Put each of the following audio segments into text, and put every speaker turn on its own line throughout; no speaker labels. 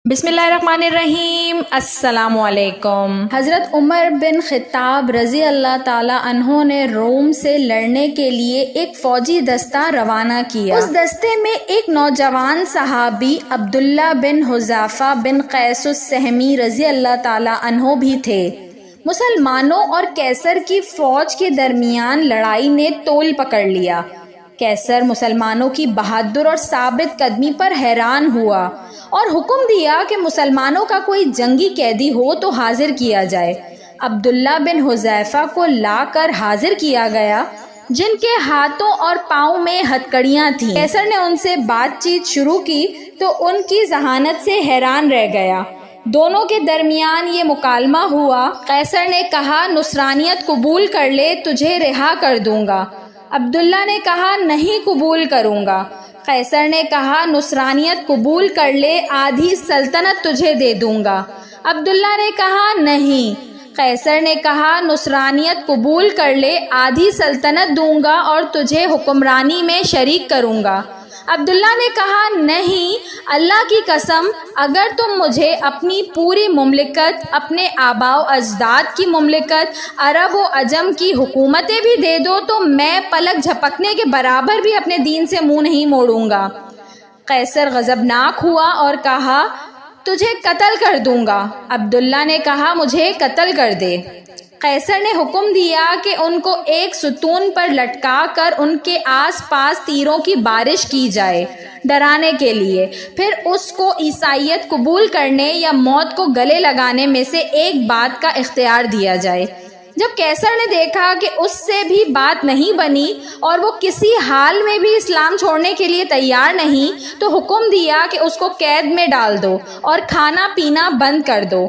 بسم اللہ الرحمن الرحیم۔ السلام علیکم۔ حضرت عمر بن خطاب رضی اللہ تعالی عنہ نے روم سے لڑنے کے لیے ایک فوجی دستہ روانہ کیا۔ اس دستے میں ایک نوجوان صحابی عبداللہ بن حذیفہ بن قیس السہمی رضی اللہ تعالی عنہ بھی تھے۔ مسلمانوں اور کیسر کی فوج کے درمیان لڑائی نے طول پکڑ لیا۔ کیسر مسلمانوں کی بہادر اور ثابت قدمی پر حیران ہوا اور حکم دیا کہ مسلمانوں کا کوئی جنگی قیدی ہو تو حاضر کیا جائے۔ عبداللہ بن حذیفہ کو لا کر حاضر کیا گیا، جن کے ہاتھوں اور پاؤں میں ہتھکڑیاں تھیں۔ کیسر نے ان سے بات چیت شروع کی تو ان کی ذہانت سے حیران رہ گیا۔ دونوں کے درمیان یہ مکالمہ ہوا۔ کیسر نے کہا، نصرانیت قبول کر لے، تجھے رہا کر دوں گا۔ عبداللہ نے کہا، نہیں قبول کروں گا۔ قیصر نے کہا، نصرانیت قبول کر لے، آدھی سلطنت تجھے دے دوں گا۔ عبداللہ نے کہا، نہیں۔ قیصر نے کہا، نصرانیت قبول کر لے، آدھی سلطنت دوں گا اور تجھے حکمرانی میں شریک کروں گا۔ عبداللہ نے کہا، نہیں، اللہ کی قسم، اگر تم مجھے اپنی پوری مملکت، اپنے آباء و اجداد کی مملکت، عرب و عجم کی حکومتیں بھی دے دو تو میں پلک جھپکنے کے برابر بھی اپنے دین سے منہ نہیں موڑوں گا۔ قیصر غضبناک ہوا اور کہا، تجھے قتل کر دوں گا۔ عبداللہ نے کہا، مجھے قتل کر دے۔ قیصر نے حکم دیا کہ ان کو ایک ستون پر لٹکا کر ان کے آس پاس تیروں کی بارش کی جائے ڈرانے کے لیے، پھر اس کو عیسائیت قبول کرنے یا موت کو گلے لگانے میں سے ایک بات کا اختیار دیا جائے۔ جب قیصر نے دیکھا کہ اس سے بھی بات نہیں بنی اور وہ کسی حال میں بھی اسلام چھوڑنے کے لیے تیار نہیں، تو حکم دیا کہ اس کو قید میں ڈال دو اور کھانا پینا بند کر دو۔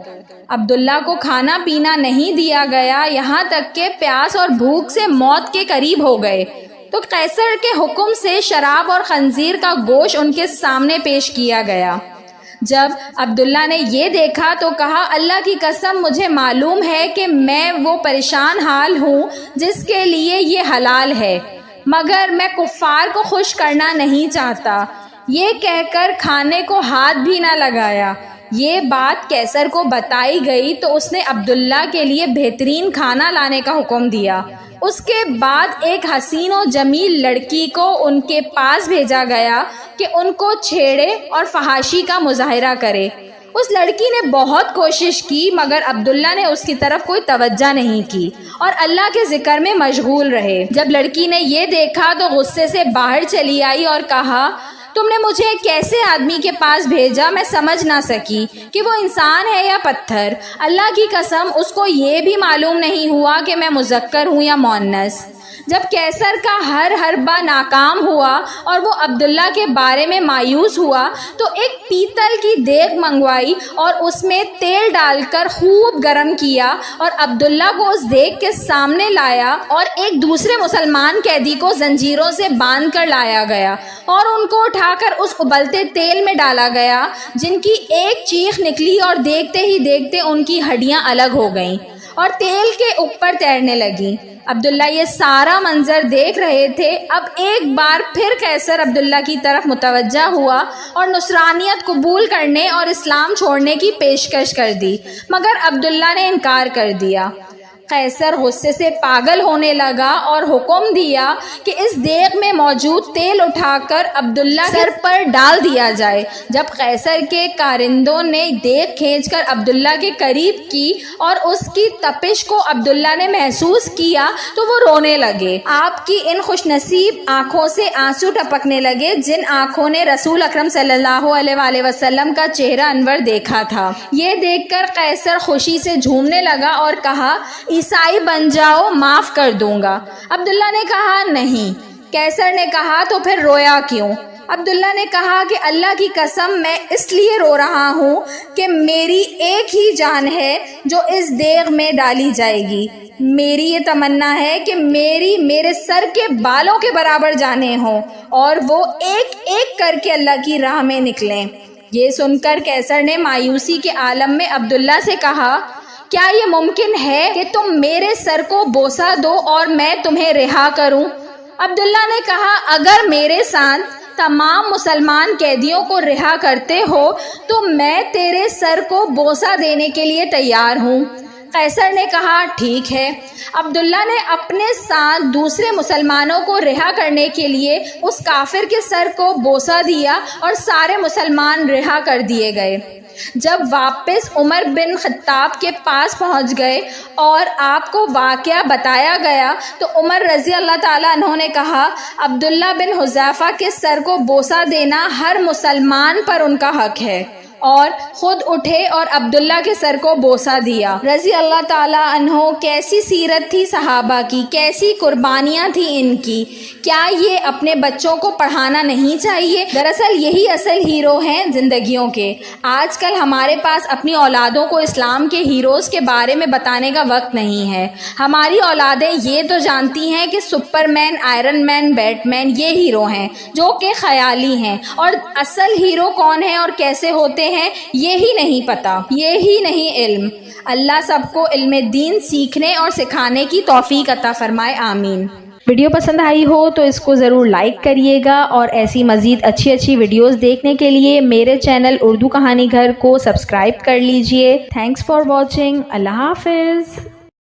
عبداللہ کو کھانا پینا نہیں دیا گیا، یہاں تک کہ پیاس اور بھوک سے موت کے قریب ہو گئے تو قیصر کے حکم سے شراب اور خنزیر کا گوشت ان کے سامنے پیش کیا گیا۔ جب عبداللہ نے یہ دیکھا تو کہا، اللہ کی قسم، مجھے معلوم ہے کہ میں وہ پریشان حال ہوں جس کے لیے یہ حلال ہے، مگر میں کفار کو خوش کرنا نہیں چاہتا۔ یہ کہہ کر کھانے کو ہاتھ بھی نہ لگایا۔ یہ بات قیصر کو بتائی گئی تو اس نے عبداللہ کے لیے بہترین کھانا لانے کا حکم دیا۔ اس کے بعد ایک حسین و جمیل لڑکی کو ان کے پاس بھیجا گیا کہ ان کو چھیڑے اور فحاشی کا مظاہرہ کرے۔ اس لڑکی نے بہت کوشش کی مگر عبداللہ نے اس کی طرف کوئی توجہ نہیں کی اور اللہ کے ذکر میں مشغول رہے۔ جب لڑکی نے یہ دیکھا تو غصے سے باہر چلی آئی اور کہا، تم نے مجھے ایک ایسے آدمی کے پاس بھیجا، میں سمجھ نہ سکی کہ وہ انسان ہے یا پتھر۔ اللہ کی قسم، اس کو یہ بھی معلوم نہیں ہوا کہ میں مذکر ہوں یا مؤنث۔ جب قیصر کا ہر حربہ ناکام ہوا اور وہ عبداللہ کے بارے میں مایوس ہوا تو ایک پیتل کی دیگ منگوائی اور اس میں تیل ڈال کر خوب گرم کیا اور عبداللہ کو اس دیگ کے سامنے لایا اور ایک دوسرے مسلمان قیدی کو زنجیروں سے باندھ کر لایا گیا اور ان کو اٹھا کر اس ابلتے تیل میں ڈالا گیا، جن کی ایک چیخ نکلی اور دیکھتے ہی دیکھتے ان کی ہڈیاں الگ ہو گئیں اور تیل کے اوپر تیرنے لگیں۔ عبداللہ یہ سارا منظر دیکھ رہے تھے۔ اب ایک بار پھر قیصر عبداللہ کی طرف متوجہ ہوا اور نصرانیت قبول کرنے اور اسلام چھوڑنے کی پیشکش کر دی، مگر عبداللہ نے انکار کر دیا۔ قیصر غصے سے پاگل ہونے لگا اور حکم دیا کہ اس دیگ میں موجود تیل اٹھا کر عبداللہ کے سر پر ڈال دیا جائے۔ جب قیصر کے کارندوں نے دیگ کھینچ کر عبداللہ کے قریب کی اور اس کی تپش کو عبداللہ نے محسوس کیا تو وہ رونے لگے۔ آپ کی ان خوش نصیب آنکھوں سے آنسو ٹپکنے لگے جن آنکھوں نے رسول اکرم صلی اللہ علیہ وآلہ وسلم کا چہرہ انور دیکھا تھا۔ یہ دیکھ کر قیصر خوشی سے جھومنے لگا اور کہا، عیسائی بن جاؤ، معاف کر دوں گا۔ عبداللہ نے کہا، نہیں۔ قیصر نے کہا، تو پھر رویا کیوں؟ عبداللہ نے کہا کہ اللہ کی قسم، میں اس لیے رو رہا ہوں کہ میری ایک ہی جان ہے جو اس دیگ میں ڈالی جائے گی۔ میری یہ تمنا ہے کہ میرے سر کے بالوں کے برابر جانیں ہوں اور وہ ایک ایک کر کے اللہ کی راہ میں نکلیں۔ یہ سن کر قیصر نے مایوسی کے عالم میں عبداللہ سے کہا، کیا یہ ممکن ہے کہ تم میرے سر کو بوسہ دو اور میں تمہیں رہا کروں؟ عبداللہ نے کہا، اگر میرے ساتھ تمام مسلمان قیدیوں کو رہا کرتے ہو تو میں تیرے سر کو بوسہ دینے کے لیے تیار ہوں۔ قیصر نے کہا ٹھیک ہے۔ عبداللہ نے اپنے ساتھ دوسرے مسلمانوں کو رہا کرنے کے لیے اس کافر کے سر کو بوسہ دیا اور سارے مسلمان رہا کر دیے گئے۔ جب واپس عمر بن خطاب کے پاس پہنچ گئے اور آپ کو واقعہ بتایا گیا تو عمر رضی اللہ تعالیٰ عنہ نے کہا عبداللہ بن حذیفہ کے سر کو بوسہ دینا ہر مسلمان پر ان کا حق ہے، اور خود اٹھے اور عبداللہ کے سر کو بوسہ دیا رضی اللہ تعالیٰ عنہ۔ کیسی سیرت تھی صحابہ کی، کیسی قربانیاں تھیں ان کی، کیا یہ اپنے بچوں کو پڑھانا نہیں چاہیے؟ دراصل یہی اصل ہیرو ہیں زندگیوں کے۔ آج کل ہمارے پاس اپنی اولادوں کو اسلام کے ہیروز کے بارے میں بتانے کا وقت نہیں ہے۔ ہماری اولادیں یہ تو جانتی ہیں کہ سپر مین، آئرن مین، بیٹ مین یہ ہیرو ہیں جو کہ خیالی ہیں، اور اصل ہیرو کون ہے اور کیسے ہوتے ہیں یہی نہیں پتا، یہی نہیں علم۔ اللہ سب کو علم دین سیکھنے اور سکھانے کی توفیق عطا فرمائے، آمین۔
ویڈیو پسند آئی ہو تو اس کو ضرور لائک کریے گا، اور ایسی مزید اچھی ویڈیوز دیکھنے کے لیے میرے چینل اردو کہانی گھر کو سبسکرائب کر لیجئے۔ Thanks for watching. اللہ حافظ۔